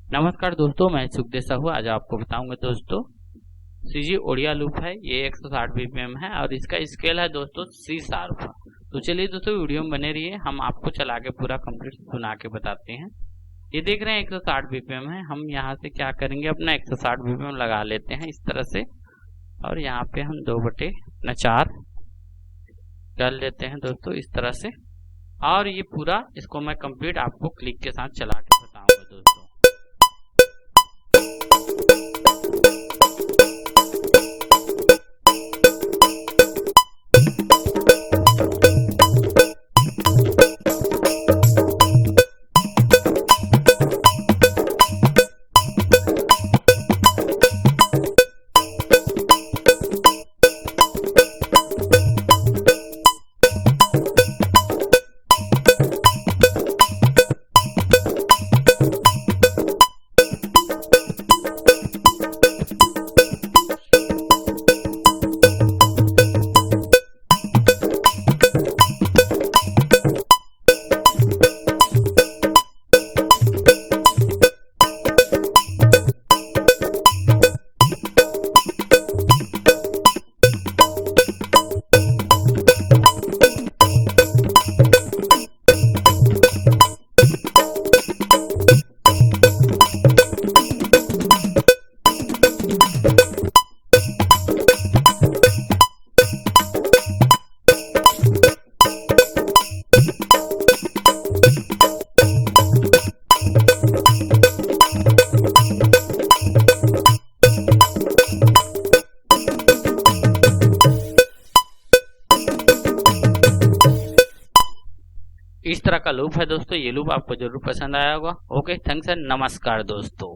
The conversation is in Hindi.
नमस्कार दोस्तों, मैं सुखदेव साहू। आज आपको बताऊंगा दोस्तों CG ओडिया लूप है। ये 160 BPM है और इसका स्केल है दोस्तों C शार्प। तो चलिए दोस्तों वीडियो में बने रहिए, हम आपको चला के पूरा कंप्लीट सुना के बताते हैं। ये देख रहे हैं 160 BPM है। हम यहाँ से क्या करेंगे, अपना 160 BPM लगा लेते हैं इस तरह से और यहाँ पे हम 2/4 कर लेते हैं दोस्तों इस तरह से। और ये पूरा इसको मैं कंप्लीट आपको क्लिक के साथ चला के बताऊंगा दोस्तों। इस तरह का लूप है दोस्तों। ये लूप आपको जरूर पसंद आया होगा। ओके, थैंक्स एंड नमस्कार दोस्तों।